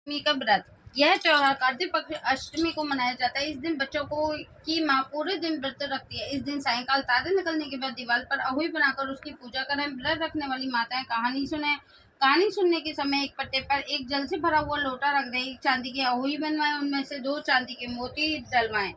अष्टमी का व्रत। यह त्योहार कार्तिक पक्ष अष्टमी को मनाया जाता है। इस दिन बच्चों को की माँ पूरे दिन व्रत रखती है। इस दिन सायंकाल तारे निकलने के बाद दीवार पर अहुई बनाकर उसकी पूजा करें। व्रत रखने वाली माताएं कहानी सुने। कहानी सुनने के समय एक पट्टे पर एक जल से भरा हुआ लोटा रख दें। एक चांदी की अहुई बनवाएं, उनमें से 2 चांदी के मोती डलवाएं।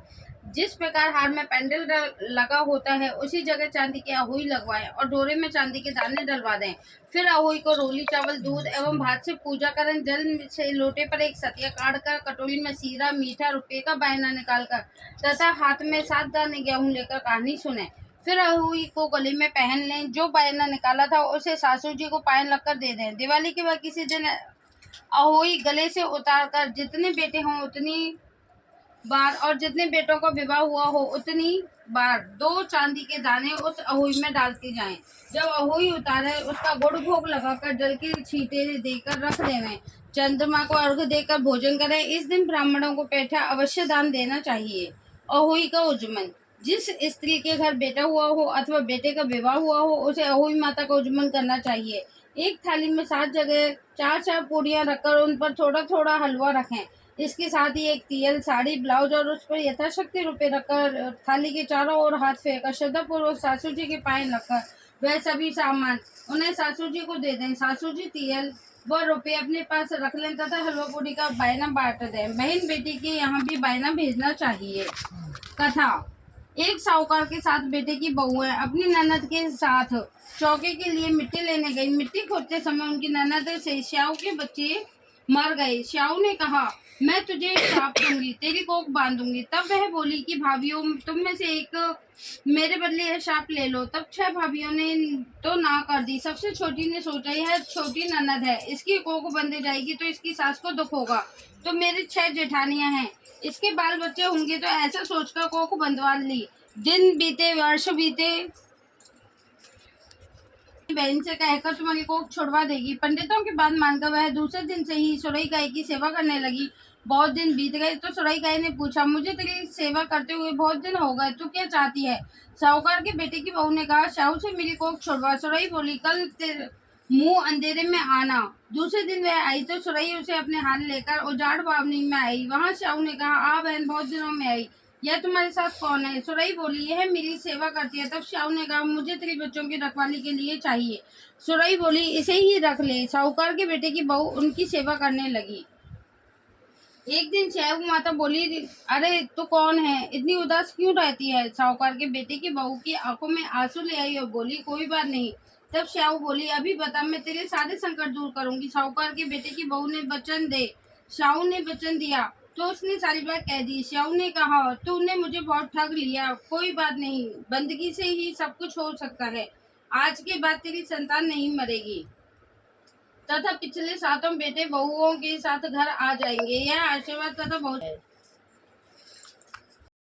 जिस प्रकार हार में पेंडल लगा होता है उसी जगह चांदी की अहुई लगवाएं और डोरे में चांदी के दाने डलवा दें। फिर अहुई को रोली चावल दूध एवं भात से पूजा करें। जल से लोटे पर एक सतिया काट कर कटोरी में सीरा मीठा रुपये का बायना निकालकर तथा हाथ में 7 दाने गेहूं लेकर कहानी सुने। फिर अहुई को गले में पहन लें। जो बायना निकाला था उसे सासू जी को पायन लगकर दे दें। दिवाली के बाद किसी दिन अहुई गले से उतार कर जितने बेटे हों उतनी बार और जितने बेटों का विवाह हुआ हो उतनी बार 2 चांदी के दाने उस अहुई में डालते जाएं। जब अहुई उतारे उसका गुड़ भोग लगाकर जल की छींटे देकर रख देवें। चंद्रमा को अर्घ देकर भोजन करें। इस दिन ब्राह्मणों को पेठा अवश्य दान देना चाहिए। अहुई का उज्जमन। जिस स्त्री के घर बेटा हुआ हो अथवा बेटे का विवाह हुआ हो उसे अहुई माता का उज्जमन करना चाहिए। एक थाली में 7 जगह 4-4 पूड़ियां रखकर उन पर थोड़ा थोड़ा हलवा रखें। इसके साथ ही एक तियल, साड़ी, ब्लाउज और उस पर यथाशक्ति रुपये रखकर थाली के चारों ओर हाथ फेरकर श्रद्धापूर्वक सासू जी के पायन रखकर वह सभी सामान उन्हें सासू जी को दे दें। सासू जी तियल व रुपये अपने पास रख लें तथा हलवा पूरी का बायना बांट दें। बहन बेटी के यहाँ भी बायना भेजना चाहिए। कथा। एक साहूकार के साथ बेटे की बहुएं अपनी ननद के साथ चौके के लिए मिट्टी लेने गई। मिट्टी खोदते समय उनकी ननद से श्याऊ के बच्चे मर गए। श्याऊ ने कहा, मैं तुझे श्राप दूंगी, तेरी कोख बांधूंगी। तब वह बोली कि भाभियों तुम में से एक मेरे बदले यह श्राप ले लो। तब 6 भाभियों ने तो ना कर दी। सबसे छोटी ने सोचा, यह छोटी ननद है, इसकी कोख बंध जाएगी तो इसकी सास को दुख होगा। तो मेरी 6 जेठानियां हैं, इसके बाल बच्चे होंगे। तो ऐसा सोचकर कोख बंधवा ली। दिन बीते, वर्ष बीते, बहन से कहकर तुम्हारी कोख छुड़वा देगी। पंडितों की बात मानकर वह दूसरे दिन से ही सुरई गाय की सेवा करने लगी। बहुत दिन बीत गए तो सुरई गाय ने पूछा, मुझे तेरी सेवा करते हुए बहुत दिन हो गए, तू क्या चाहती है? साहूकार के बेटे की बहू ने कहा, शाहू से मेरी कोख छुड़वा। सुरई बोली, कल तेरे मुंह अंधेरे में आना। दूसरे दिन वह आई तो सुरई उसे अपने हाथ लेकर उजाड़ बावनी में आई। वहां शाहू ने कहा, आ बहन, बहुत दिनों में आई, यह तुम्हारे साथ कौन है? सुरई बोली, यह मेरी सेवा करती है। तब श्याऊ ने कहा, मुझे तेरे बच्चों की रखवाली के लिए चाहिए। सुरई बोली, इसे ही रख ले। साहूकार के बेटे की बहू उनकी सेवा करने लगी। एक दिन श्याऊ माता बोली, अरे तू कौन है, इतनी उदास क्यों रहती है? साहूकार के बेटे की बहू की आंखों में आंसू ले आई और बोली, कोई बात नहीं। तब श्याऊ बोली, अभी बता, मैं तेरे सारे संकट दूर करूंगी। साहूकार के बेटे की बहू ने वचन दे। श्याऊ ने वचन दिया तो उसने सारी बात कह दी। श्याऊ ने कहा, तूने मुझे बहुत ठग लिया, कोई बात नहीं, बंदगी से ही सब कुछ हो सकता है। आज के बाद तेरी संतान नहीं मरेगी तथा पिछले 7 बेटे बहुओं के साथ घर आ जाएंगे। यह आशीर्वाद तथा बहुत है।